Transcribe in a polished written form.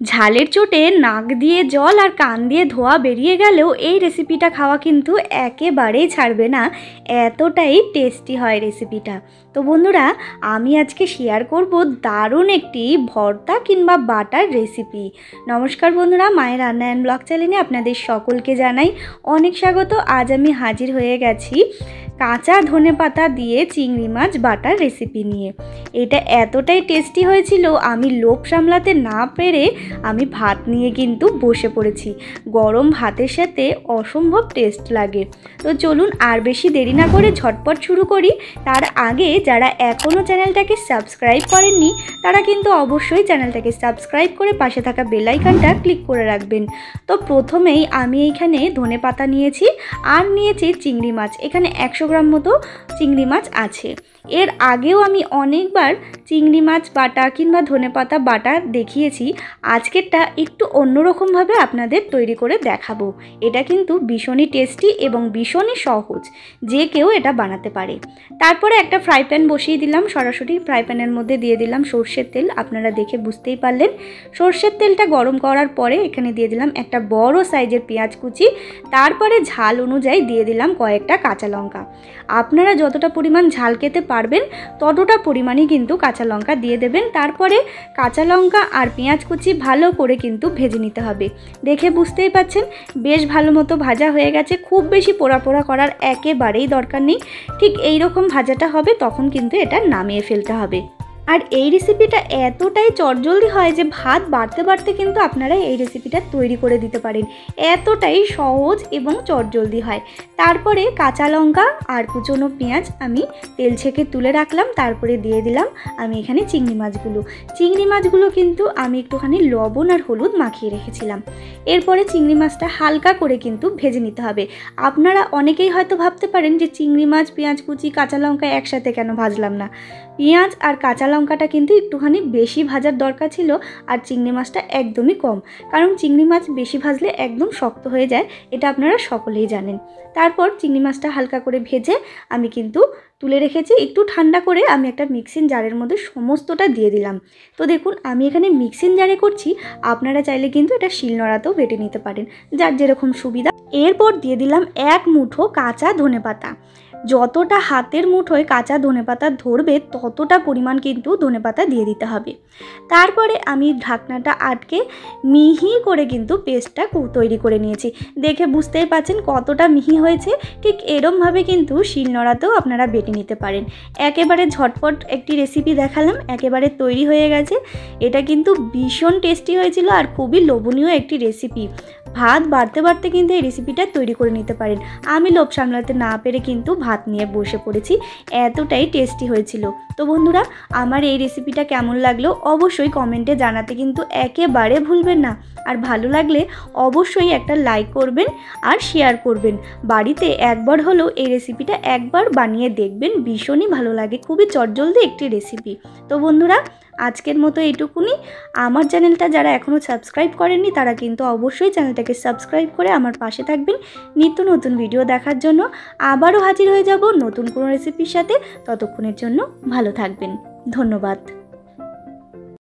ঝালের চোটে নাক দিয়ে জল আর কান দিয়ে ধোয়া বেরিয়ে গেলেও এই রেসিপিটা খাওয়া কিন্তু একেবারেই ছাড়বে না, এতটাই টেস্টি হয় রেসিপিটা। তো বন্ধুরা, আমি আজকে শেয়ার করব দারুণ একটি ভর্তা কিংবা বাটার রেসিপি। নমস্কার বন্ধুরা, মায়ের রান্না অ্যান্ড ব্লগ চ্যানেলে আপনাদের সকলকে জানাই অনেক স্বাগত। আজ আমি হাজির হয়ে গেছি কাঁচা ধনেপাতা দিয়ে চিংড়ি মাছ বাটার রেসিপি নিয়ে। এটা এতটাই টেস্টি হয়েছিল, আমি লোভ সামলাতে না পেরে আমি ভাত নিয়ে কিন্তু বসে পড়েছি। গরম ভাতের সাথে অসম্ভব টেস্ট লাগে। তো চলুন আর বেশি দেরি না করে ঝটপট শুরু করি। তার আগে যারা এখনও চ্যানেলটাকে সাবস্ক্রাইব করেননি তারা কিন্তু অবশ্যই চ্যানেলটাকে সাবস্ক্রাইব করে পাশে থাকা বেল আইকনটা ক্লিক করে রাখবেন। তো প্রথমেই আমি এইখানে ধনেপাতা নিয়েছি আর নিয়েছি চিংড়ি মাছ। এখানে 100 গ্রাম মতো চিংড়ি মাছ আছে। এর আগেও আমি অনেকবার চিংড়ি মাছ বাটা কিংবা ধনেপাতা বাটা দেখিয়েছি। আজকেরটা একটু অন্যরকমভাবে আপনাদের তৈরি করে দেখাবো। এটা কিন্তু ভীষণই টেস্টি এবং ভীষণই সহজ, যে কেউ এটা বানাতে পারে। তারপরে একটা ফ্রাই প্যান বসিয়ে দিলাম। সরাসরি ফ্রাই প্যানের মধ্যে দিয়ে দিলাম সর্ষের তেল। আপনারা দেখে বুঝতেই পারলেন। সর্ষের তেলটা গরম করার পরে এখানে দিয়ে দিলাম একটা বড় সাইজের পেঁয়াজ কুচি। তারপরে ঝাল অনুযায়ী দিয়ে দিলাম কয়েকটা কাঁচা লঙ্কা। আপনারা যতটা পরিমাণ ঝাল খেতে পারবেন ততটা পরিমাণই কিন্তু কাঁচা লঙ্কা দিয়ে দেবেন। তারপরে কাঁচা লঙ্কা আর পেঁয়াজ কুচি ভালো করে কিন্তু ভেজে নিতে হবে। দেখে বুঝতেই পাচ্ছেন বেশ ভালো মতো ভাজা হয়ে গেছে। খুব বেশি পোড়া পোড়া করার একেবারেই দরকার নেই। ঠিক এই রকম ভাজাটা হবে, তখন কিন্তু এটা নামিয়ে ফেলতে হবে। আর এই রেসিপিটা এতটাই চটজলদি হয় যে ভাত বাড়তে বাড়তে কিন্তু আপনারা এই রেসিপিটা তৈরি করে দিতে পারেন। এতটাই সহজ এবং চটজলদি হয়। তারপরে কাঁচা লঙ্কা আর কুচনো পেঁয়াজ আমি তেল ছেঁকে তুলে রাখলাম। তারপরে দিয়ে দিলাম আমি এখানে চিংড়ি মাছগুলো। চিংড়ি মাছগুলো কিন্তু আমি একটুখানি লবণ আর হলুদ মাখিয়ে রেখেছিলাম। এরপরে চিংড়ি মাছটা হালকা করে কিন্তু ভেজে নিতে হবে। আপনারা অনেকেই হয়তো ভাবতে পারেন যে চিংড়ি মাছ, পেঁয়াজ কুচি, কাঁচা লঙ্কা একসাথে কেন ভাজলাম না। পেঁয়াজ আর কাঁচা লঙ্কাটা কিন্তু একটুখানি বেশি ভাজার দরকার ছিল, আর চিংড়ি মাছটা একদমই কম, কারণ চিংড়ি মাছ বেশি ভাজলে একদম শক্ত হয়ে যায়। এটা আপনারা সকলেই জানেন। তারপর চিংড়ি মাছটা হালকা করে ভেজে আমি কিন্তু তুলে রেখেছি। একটু ঠান্ডা করে আমি একটা মিক্সিং জারের মধ্যে সমস্তটা দিয়ে দিলাম। তো দেখুন, আমি এখানে মিক্সিং জারে করছি। আপনারা চাইলে কিন্তু এটা শিলনোড়াতেও বেটে নিতে পারেন, যার যেরকম সুবিধা। এরপর দিয়ে দিলাম 1 মুঠো কাঁচা ধনেপাতা। যতটা হাতের মুঠোয় কাঁচা ধনেপাতা ধরবে ততটা পরিমাণ কিন্তু ধনেপাতা দিয়ে দিতে হবে। তারপরে আমি ঢাকনাটা আটকে মিহি করে কিন্তু পেস্টটা তৈরি করে নিয়েছি। দেখে বুঝতেই পাচ্ছেন কতটা মিহি হয়েছে। ঠিক এরমভাবে কিন্তু শিলনোড়াতেও আপনারা বেটে নিতে পারেন। একেবারে ঝটপট একটি রেসিপি দেখালাম, একেবারে তৈরি হয়ে গেছে। এটা কিন্তু ভীষণ টেস্টি হয়েছিল আর খুবই লোভনীয় একটি রেসিপি। ভাত বাড়তে বাড়তে কিন্তু এই রেসিপিটা তৈরি করে নিতে পারেন। আমি লোভ সামলাতে না পেরে কিন্তু ভাত নিয়ে বসে পড়েছি, এতটাই টেস্টি হয়েছিল। তো বন্ধুরা, আমার এই রেসিপিটা কেমন লাগলো অবশ্যই কমেন্টে জানাতে কিন্তু একেবারে ভুলবেন না। আর ভালো লাগলে অবশ্যই একটা লাইক করবেন আর শেয়ার করবেন। বাড়িতে একবার হলেও এই রেসিপিটা একবার বানিয়ে দেখবেন, ভীষণই ভালো লাগে। খুবই চটজলদি একটি রেসিপি। তো বন্ধুরা, আজকের মতো এইটুকুনি। আমার চ্যানেলটা যারা এখনও সাবস্ক্রাইব করেননি তারা কিন্তু অবশ্যই চ্যানেলটাকে সাবস্ক্রাইব করে আমার পাশে থাকবেন নিত্য নতুন ভিডিও দেখার জন্য। আবারও হাজির হয়ে যাব নতুন কোনো রেসিপির সাথে। ততক্ষণের জন্য ভালো থাকবেন। ধন্যবাদ।